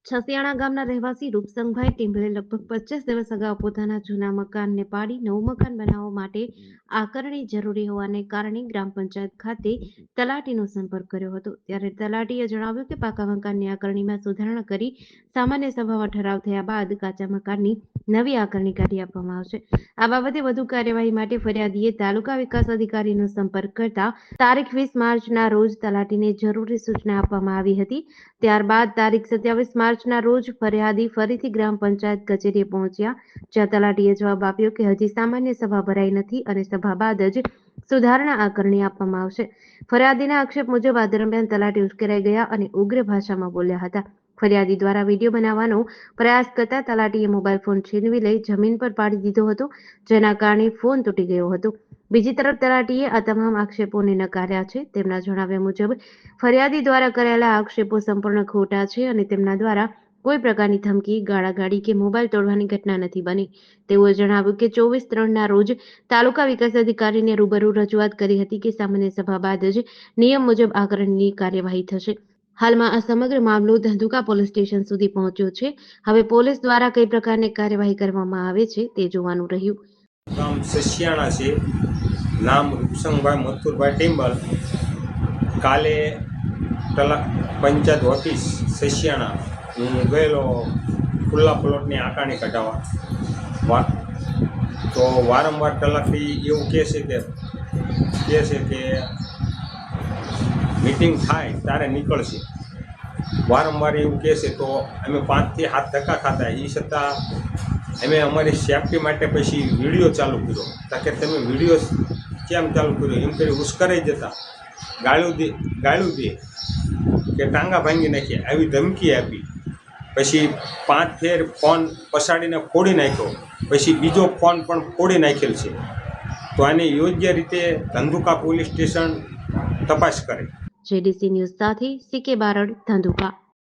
છસિયાણા ગામના રહેવાસી રૂપસંગભાઈ ટીંભલે લગભગ 25 દિવસ અગાઉ પોતાના જૂના મકાનને પાડી નવું મકાન બનાવવા માટે આકરણી જરૂરી હોવાને કારણે ગ્રામ પંચાયત ખાતે તલાટીનો સંપર્ક કર્યો હતો। ત્યારે તલાટીએ જણાવ્યું કે પાકા મકાનની આકરણીમાં સુધારણા કરી સામાન્ય સભામાં ઠરાવ થયા બાદ કાચા મકાનની નવી આકરણી કાઢી આપવામાં આવશે। આ બાબતે વધુ કાર્યવાહી માટે ફરિયાદીએ તાલુકા વિકાસ અધિકારીનો સંપર્ક કરતા તારીખ 20 માર્ચના રોજ તલાટીને જરૂરી સૂચના આપવામાં આવી હતી। ત્યારબાદ તારીખ 27 માર્ચના રોજ ફરિયાદી ફરીથી ગ્રામ પંચાયત કચેરીએ પહોંચ્યા, જ્યાં તલાટીએ જવાબ આપ્યો કે હજી સામાન્ય સભા ભરાઈ નથી અને સભા બાદ જ સુધારણા આકરણી આપવામાં આવશે। ફરિયાદીના આક્ષેપ મુજબ આ દરમિયાન તલાટી ઉશ્કેરાઈ ગયા અને ઉગ્ર ભાષામાં બોલ્યા હતા। ફરિયાદી દ્વારા વિડીયો બનાવવાનો પ્રયાસ કરતા તલાટીએ મોબાઈલ ફોન છીનવી લઈ જમીન પર પાડી દીધો હતો, જેના કારણે ફોન તૂટી ગયો હતો। બીજી તરફ તલાટીએ આ તમામ આક્ષેપોને નકાર્યા છે। તેમના જણાવ્યા મુજબ ફરિયાદી દ્વારા કરેલા આક્ષેપો સંપૂર્ણ ખોટા છે અને તેમના દ્વારા કોઈ પ્રકારની ધમકી, ગાળાગાળી કે મોબાઈલ તોડવાની ઘટના નથી બની। તેઓએ જણાવ્યું કે 24/3ના રોજ તાલુકા વિકાસ અધિકારીને રૂબરૂ રજૂઆત કરી હતી કે સામાન્ય સભા બાદ જ નિયમ મુજબ આકરણની કાર્યવાહી થશે। હાલમાં આ સમગ્ર મામલો ધંધુકા પોલીસ સ્ટેશન સુધી પહોંચ્યો છે। હવે પોલીસ દ્વારા કઈ પ્રકારની કાર્યવાહી કરવામાં આવે છે તે જોવાનું રહ્યું। ગામ સસિયાણા છે, નામ રૂપસંગભાઈ મથુરભાઈ ટીંબલ। કાલે પંચાયત ઓફિસ સસિયાણા હું ગયેલો ખુલ્લા પ્લોટની આકારણી કઢાવવા। તો વારંવાર તલાટી એવું કહે છે કે મીટિંગ થાય ત્યારે નીકળશે, વારંવાર એવું કહે છે। તો અમે 5 થી 7 ધક્કા ખાતા, એ છતાં અમે અમારી સેફટી માટે પછી વિડીયો ચાલુ કર્યો, કે તમે વિડીયો કેમ ચાલુ કર્યો એમ કરી ઉશ્કેરાઈ જતા ગાળ્યું દે કે ટાંગા ભાંગી નાખીએ આવી ધમકી આપી। પછી 5 ફેર ફોન પછાડીને ફોડી નાખ્યો, પછી બીજો ફોન પણ ફોડી નાખેલ છે। તો આની યોગ્ય રીતે ધંધુકા પોલીસ સ્ટેશન તપાસ કરે। જેડીસી ન્યૂઝ સાથે CK બારડ, ધંધુકા।